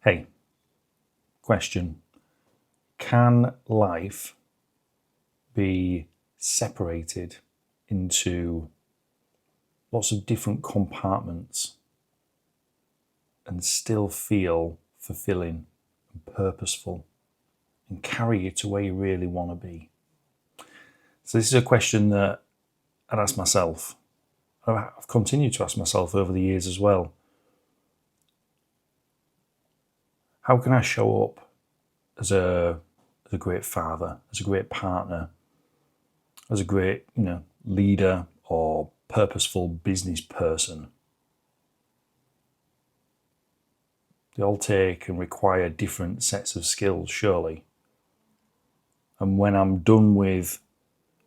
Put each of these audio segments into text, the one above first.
Hey, question. Can life be separated into lots of different compartments and still feel fulfilling and purposeful and carry you to where you really want to be? So this is a question that I'd ask myself. I've continued to ask myself over the years as well. How can I show up as a great father, as a great partner, as a great, leader or purposeful business person? They all take and require different sets of skills, surely. And when I'm done with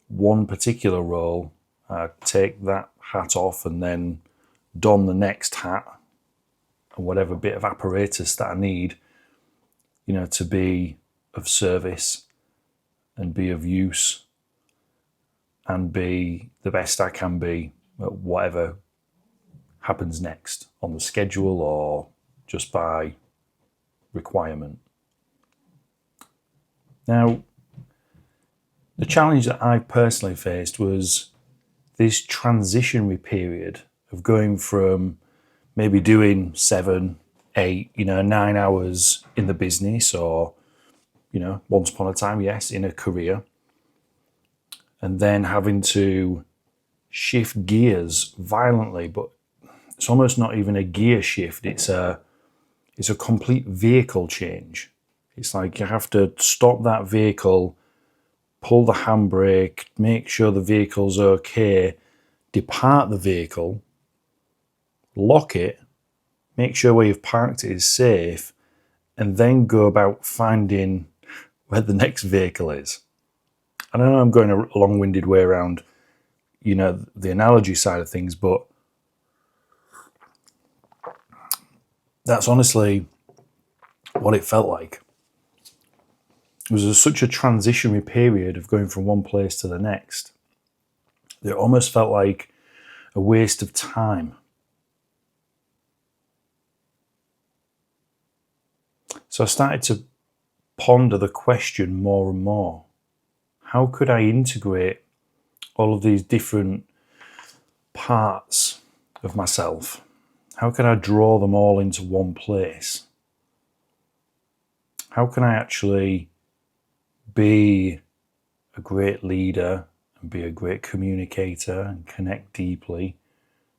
one particular role, I take that hat off and then don the next hat and whatever bit of apparatus that I need, to be of service and be of use and be the best I can be at whatever happens next on the schedule or just by requirement. Now, the challenge that I personally faced was this transitionary period of going from maybe doing 7, 8, 9 hours in the business or, once upon a time, yes, in a career, and then having to shift gears violently, but it's almost not even a gear shift. It's a complete vehicle change. It's like you have to stop that vehicle, pull the handbrake, make sure the vehicle's okay, depart the vehicle, lock it, make sure where you've parked it is safe, and then go about finding where the next vehicle is. I know I'm going a long-winded way around, the analogy side of things, but that's honestly what it felt like. It was such a transitionary period of going from one place to the next. It almost felt like a waste of time. So I started to ponder the question more and more. How could I integrate all of these different parts of myself? How can I draw them all into one place? How can I actually be a great leader and be a great communicator and connect deeply,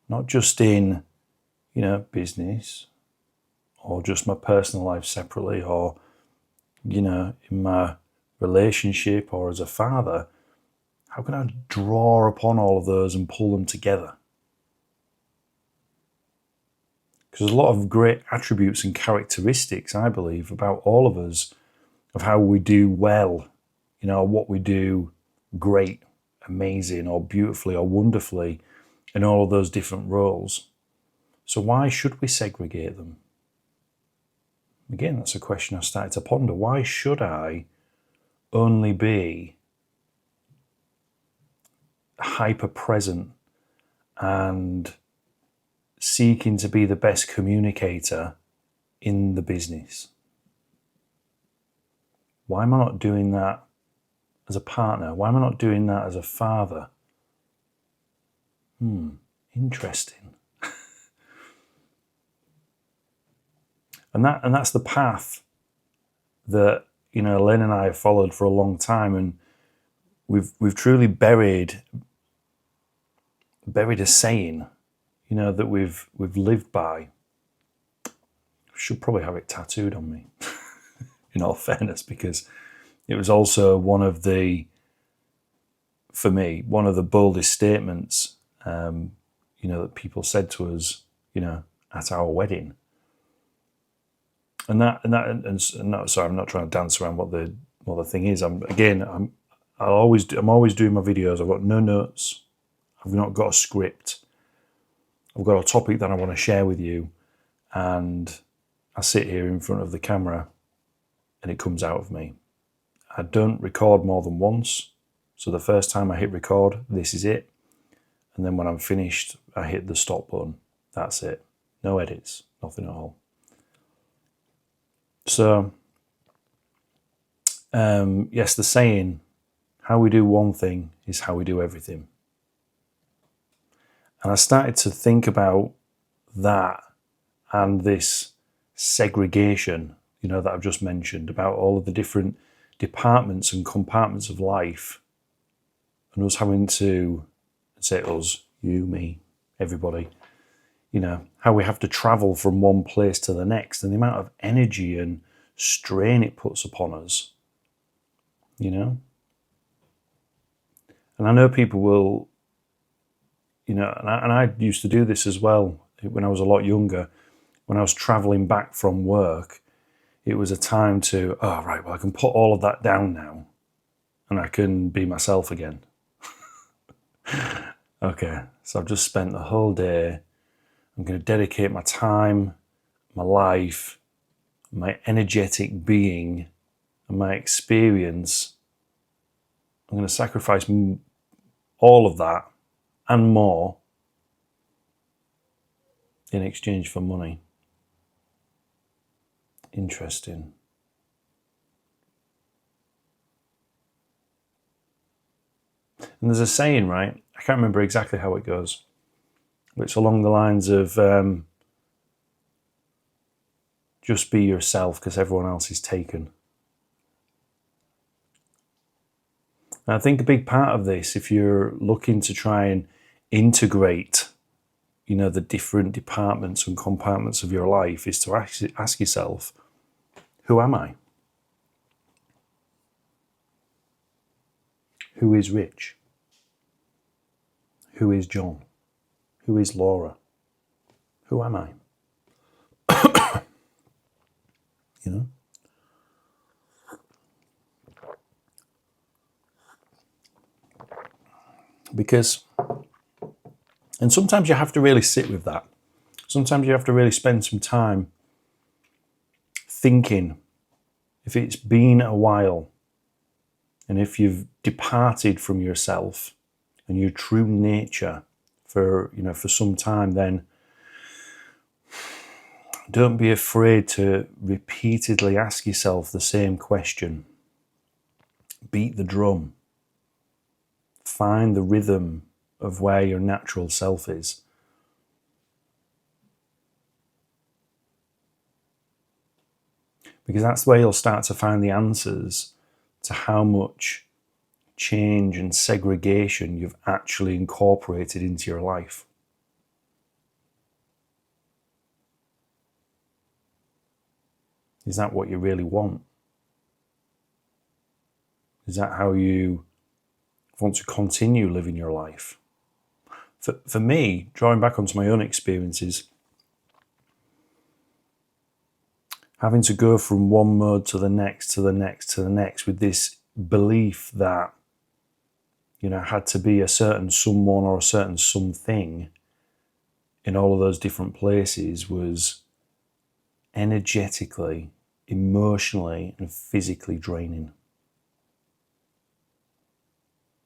not just in, business or just my personal life separately or, in my relationship or as a father? How can I draw upon all of those and pull them together? Because there's a lot of great attributes and characteristics, I believe, about all of us, of how we do well, what we do great, amazing, or beautifully, or wonderfully in all of those different roles. So why should we segregate them? Again, that's a question I started to ponder. Why should I only be hyper present and seeking to be the best communicator in the business? Why am I not doing that as a partner? Why am I not doing that as a father? Interesting. and that's the path that Elaine and I have followed for a long time, and we've truly buried a saying, that we've lived by. I should probably have it tattooed on me, in all fairness, because it was also one of the boldest statements, that people said to us, at our wedding. And sorry, I'm not trying to dance around what the thing is. I'm always doing my videos. I've got no notes. I've not got a script. I've got a topic that I want to share with you, and I sit here in front of the camera, and it comes out of me. I don't record more than once. So the first time I hit record, this is it. And then when I'm finished, I hit the stop button. That's it. No edits, nothing at all. So, yes, the saying, how we do one thing is how we do everything. And I started to think about that and this segregation, that I've just mentioned, about all of the different departments and compartments of life, and us having to, say us, you, me, everybody, how we have to travel from one place to the next, and the amount of energy and strain it puts upon us, And I know people will, and I used to do this as well when I was a lot younger. When I was traveling back from work, it was a time to, oh, right, well, I can put all of that down now and I can be myself again. Okay, so I've just spent the whole day. I'm going to dedicate my time, my life, my energetic being, and my experience. I'm going to sacrifice all of that and more in exchange for money. Interesting. And there's a saying, right? I can't remember exactly how it goes, but it's along the lines of just be yourself because everyone else is taken. And I think a big part of this, if you're looking to try and integrate, the different departments and compartments of your life, is to ask yourself, who am I? Who is Rich? Who is John? Who is Laura? Who am I? Because, and sometimes you have to really sit with that. Sometimes you have to really spend some time thinking. If it's been a while, and if you've departed from yourself and your true nature for some time, then don't be afraid to repeatedly ask yourself the same question. Beat the drum. Find the rhythm of where your natural self is. Because that's where you'll start to find the answers to how much change and segregation you've actually incorporated into your life. Is that what you really want? Is that how you want to continue living your life? For me, drawing back onto my own experiences, having to go from one mode to the next, to the next, to the next, with this belief that, I had to be a certain someone or a certain something in all of those different places, was energetically, emotionally, and physically draining.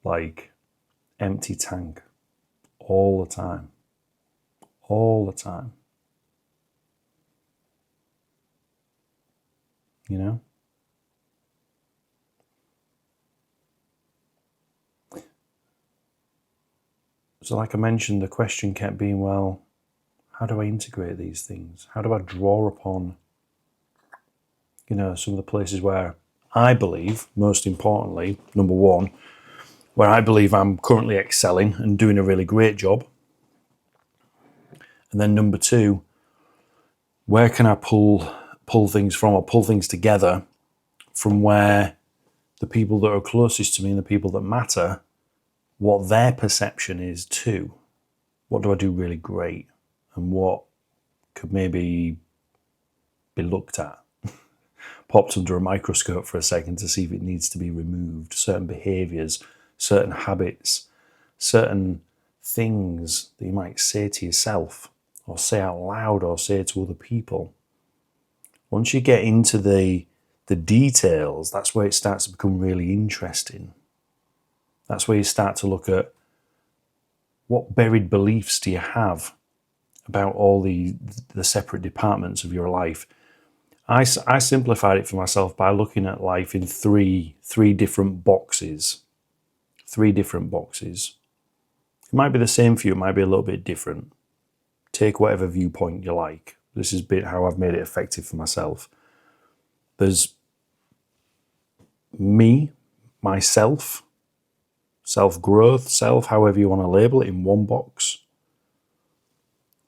Like empty tank all the time. All the time. So like I mentioned, the question kept being, well, how do I integrate these things? How do I draw upon, some of the places where I believe, most importantly, number one, where I believe I'm currently excelling and doing a really great job. And then number two, where can I pull things from, or pull things together from where the people that are closest to me and the people that matter, what their perception is too. What do I do really great, and what could maybe be looked at, popped under a microscope for a second to see if it needs to be removed. Certain behaviours, certain habits, certain things that you might say to yourself or say out loud or say to other people. Once you get into the details, that's where it starts to become really interesting. That's where you start to look at what buried beliefs do you have about all the separate departments of your life. I simplified it for myself by looking at life in three different boxes. 3 different boxes. It might be the same for you, it might be a little bit different. Take whatever viewpoint you like. This has been how I've made it effective for myself. There's me, myself, self-growth, self, however you want to label it, in one box.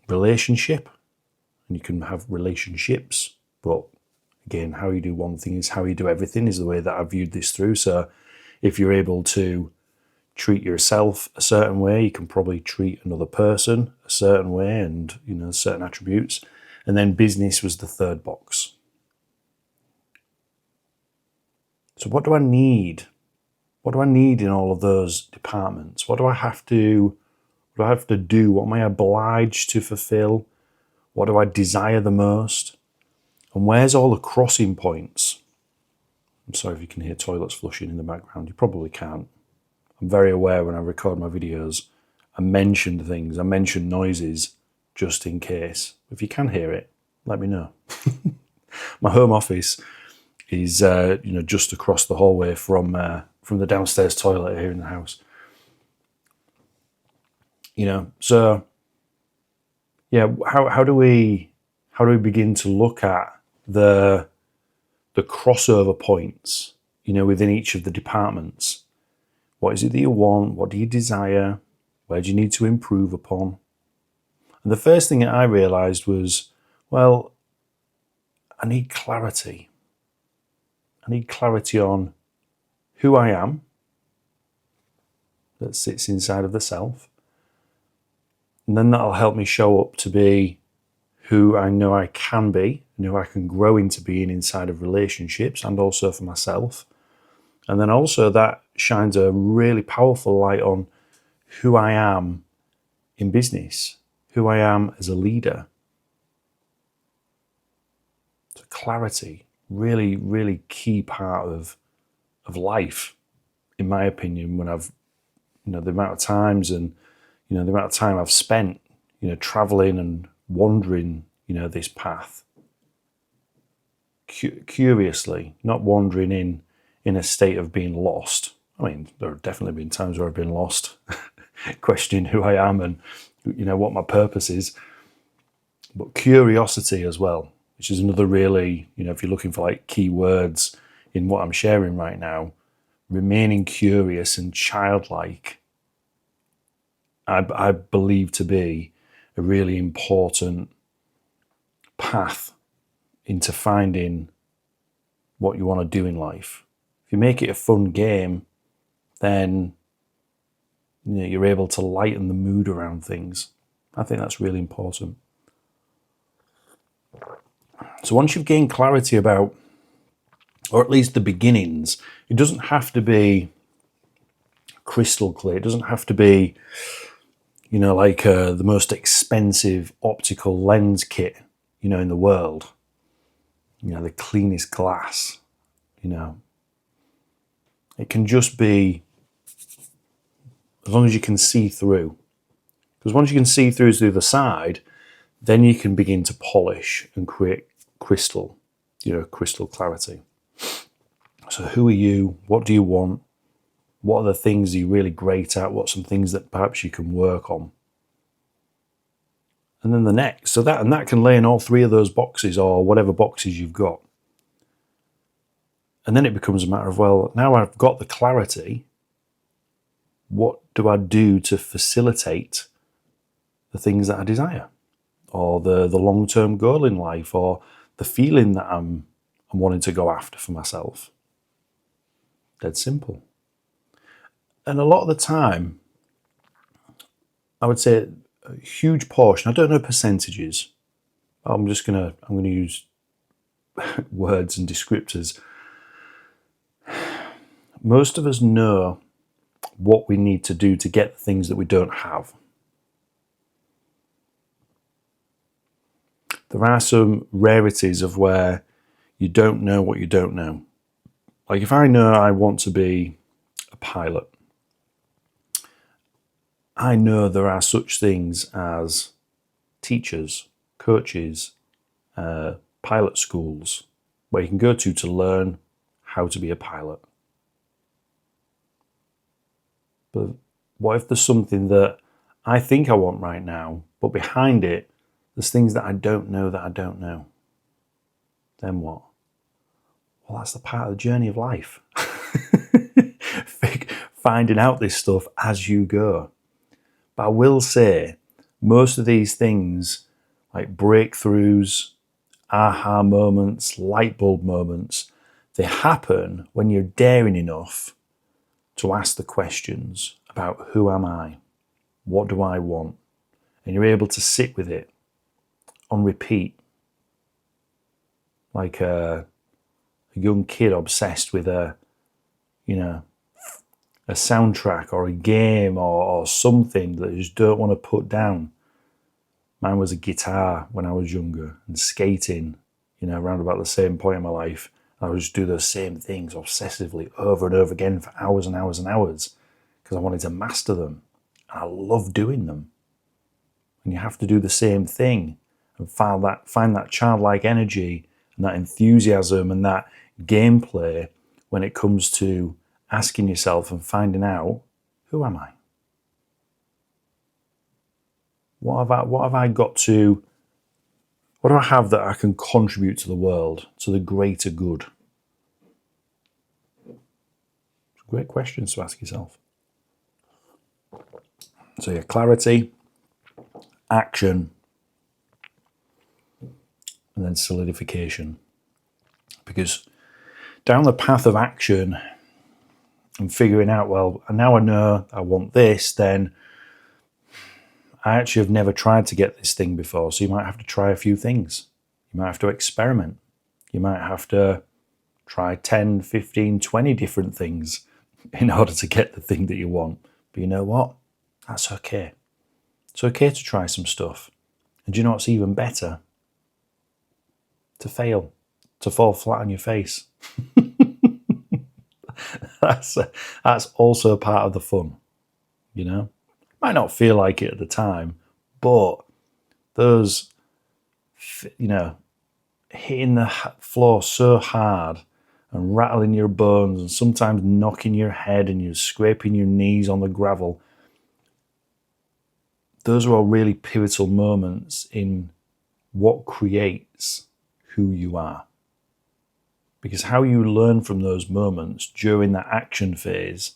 Relationship, and you can have relationships, but again, how you do one thing is how you do everything, is the way that I've viewed this through. So if you're able to treat yourself a certain way, you can probably treat another person a certain way, and certain attributes. And then business was the third box. So what do I need? What do I need in all of those departments? What do I have to do? What am I obliged to fulfill? What do I desire the most? And where's all the crossing points? I'm sorry if you can hear toilets flushing in the background. You probably can't. I'm very aware when I record my videos, I mention things, I mention noises just in case. If you can hear it, let me know. My home office is just across the hallway from the downstairs toilet here in the house. So yeah, how do we begin to look at the crossover points, within each of the departments? What is it that you want? What do you desire? Where do you need to improve upon? And the first thing that I realized was, well, I need clarity. I need clarity on who I am, that sits inside of the self. And then that'll help me show up to be who I know I can be, and who I can grow into being inside of relationships, and also for myself. And then also that shines a really powerful light on who I am in business, who I am as a leader. So clarity, really, really key part of life, in my opinion, when I've, the amount of times and, the amount of time I've spent, traveling and wandering, this path. Curiously, not wandering in a state of being lost. I mean, there have definitely been times where I've been lost, questioning who I am and, what my purpose is. But curiosity as well, which is another really, if you're looking for like key words in what I'm sharing right now, remaining curious and childlike, I believe to be a really important path into finding what you want to do in life. If you make it a fun game, then you're able to lighten the mood around things. I think that's really important. So once you've gained clarity about, or at least the beginnings, it doesn't have to be crystal clear. It doesn't have to be, like the most expensive optical lens kit, in the world. The cleanest glass, It can just be, as long as you can see through. Because once you can see through to the other side, then you can begin to polish and create crystal clarity. So who are you? What do you want? What are the things you're really great at? What are some things that perhaps you can work on? And then the next. So that can lay in all 3 of those boxes, or whatever boxes you've got. And then it becomes a matter of, well, now I've got the clarity, what do I do to facilitate the things that I desire? Or the long-term goal in life, or the feeling that I'm wanting to go after for myself? Dead simple. And a lot of the time, I would say a huge portion, I don't know percentages, I'm going to use words and descriptors. Most of us know what we need to do to get the things that we don't have. There are some rarities of where you don't know what you don't know. Like if I know I want to be a pilot, I know there are such things as teachers, coaches, pilot schools where you can go to learn how to be a pilot. But what if there's something that I think I want right now, but behind it, there's things that I don't know that I don't know? Then what? Well, that's the part of the journey of life. Finding out this stuff as you go. But I will say, most of these things, like breakthroughs, aha moments, light bulb moments, they happen when you're daring enough to ask the questions about who am I? What do I want? And you're able to sit with it on repeat. Like a young kid obsessed with a soundtrack or a game or something that you just don't want to put down. Mine was a guitar when I was younger, and skating, around about the same point in my life. I would just do those same things obsessively over and over again for hours and hours and hours because I wanted to master them. And I love doing them. And you have to do the same thing and find that childlike energy and that enthusiasm and that gameplay when it comes to asking yourself and finding out, who am I? What have I got to, what do I have that I can contribute to the world, to the greater good? It's great questions to ask yourself. So yeah, clarity, action, and then solidification. Because down the path of action and figuring out, well, now I know I want this, then I actually have never tried to get this thing before. So you might have to try a few things. You might have to experiment. You might have to try 10, 15, 20 different things in order to get the thing that you want. But you know what? That's okay. It's okay to try some stuff. And do you know what's even better? To fail. To fall flat on your face. That's also part of the fun, Might not feel like it at the time, but those, hitting the floor so hard and rattling your bones and sometimes knocking your head and you're scraping your knees on the gravel, those are all really pivotal moments in what creates who you are. Because how you learn from those moments during that action phase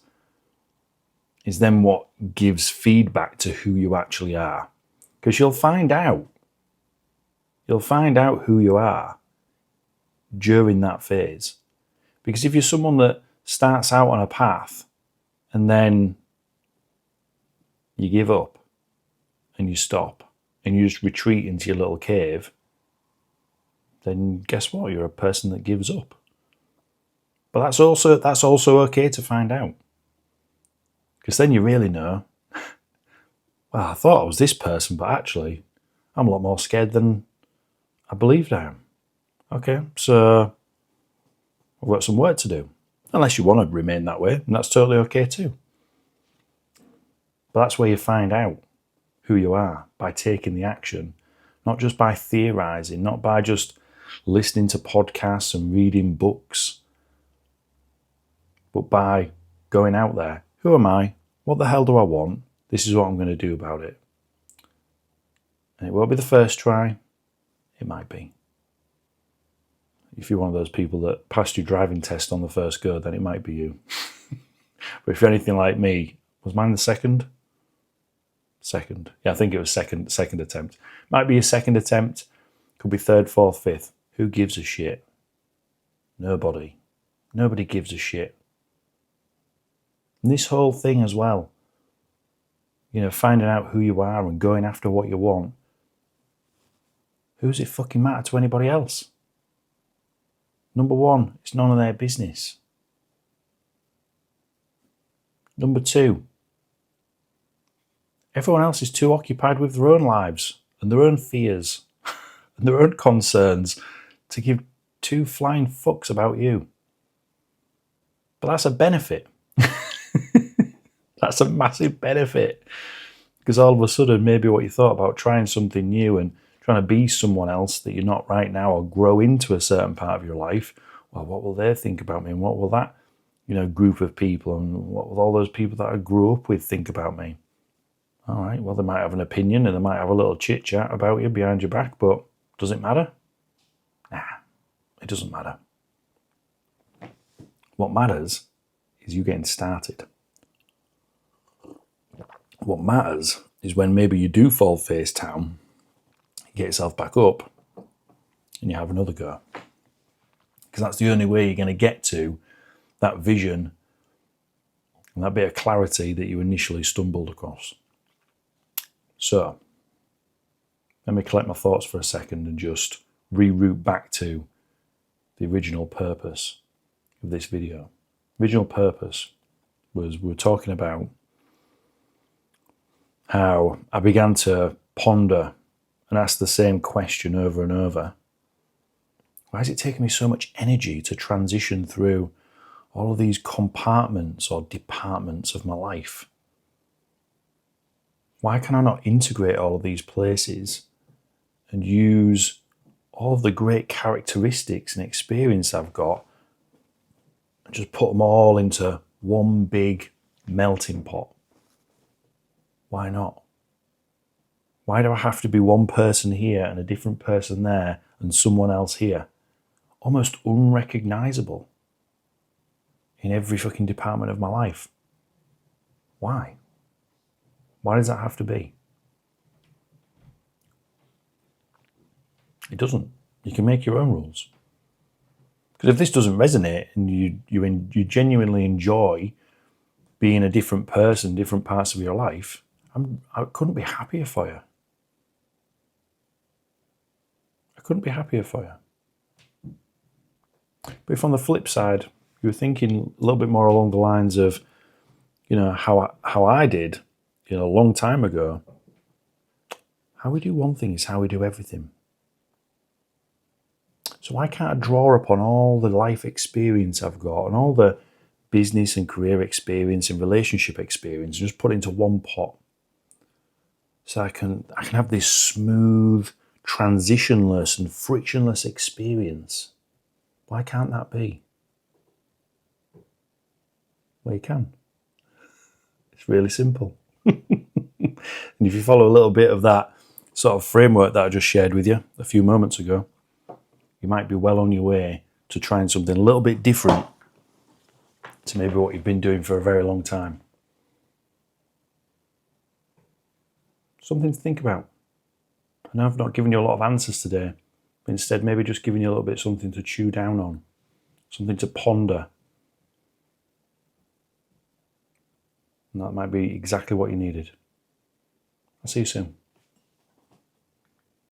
is then what gives feedback to who you actually are. Because you'll find out who you are during that phase. Because if you're someone that starts out on a path and then you give up and you stop and you just retreat into your little cave, then guess what? You're a person that gives up. But that's also okay to find out. Because then you really know, well, I thought I was this person, but actually I'm a lot more scared than I believed I am. Okay, so I've got some work to do. Unless you want to remain that way, and that's totally okay too. But that's where you find out who you are, by taking the action, not just by theorizing, not by just listening to podcasts and reading books, but by going out there. Who am I? What the hell do I want? This is what I'm going to do about it. And it won't be the first try. It might be. If you're one of those people that passed your driving test on the first go, then it might be you. But if you're anything like me, was mine the second? Second. Yeah, I think it was second attempt. Might be your second attempt. Could be third, fourth, fifth. Who gives a shit? Nobody. Nobody gives a shit. And this whole thing as well, finding out who you are and going after what you want, who's it fucking matter to anybody else? Number one, it's none of their business. Number two, everyone else is too occupied with their own lives and their own fears and their own concerns to give two flying fucks about you. But that's a benefit. That's a massive benefit. Because all of a sudden, maybe what you thought about trying something new and trying to be someone else that you're not right now, or grow into a certain part of your life, well, what will they think about me? And what will that, group of people, and what will all those people that I grew up with think about me? All right, well, they might have an opinion and they might have a little chit chat about you behind your back, but does it matter? Nah, it doesn't matter. What matters is you getting started. What matters is when maybe you do fall face down, you get yourself back up and you have another go. Because that's the only way you're going to get to that vision and that bit of clarity that you initially stumbled across. So, let me collect my thoughts for a second and just reroute back to the original purpose of this video. Original purpose was we were talking about how I began to ponder and ask the same question over and over. Why is it taking me so much energy to transition through all of these compartments or departments of my life? Why can I not integrate all of these places and use all of the great characteristics and experience I've got and just put them all into one big melting pot? Why not? Why do I have to be one person here and a different person there and someone else here? Almost unrecognizable in every fucking department of my life. Why? Why does that have to be? It doesn't. You can make your own rules. Because if this doesn't resonate and you genuinely enjoy being a different person, different parts of your life, I couldn't be happier for you. I couldn't be happier for you. But if on the flip side, you were thinking a little bit more along the lines of, how I did, a long time ago, how we do one thing is how we do everything. So why can't I draw upon all the life experience I've got and all the business and career experience and relationship experience and just put it into one pot? So I can have this smooth, transitionless and frictionless experience. Why can't that be? Well, you can. It's really simple. And if you follow a little bit of that sort of framework that I just shared with you a few moments ago, you might be well on your way to trying something a little bit different to maybe what you've been doing for a very long time. Something to think about. I know I've not given you a lot of answers today, but instead maybe just giving you a little bit something to chew down on, something to ponder. And that might be exactly what you needed. I'll see you soon.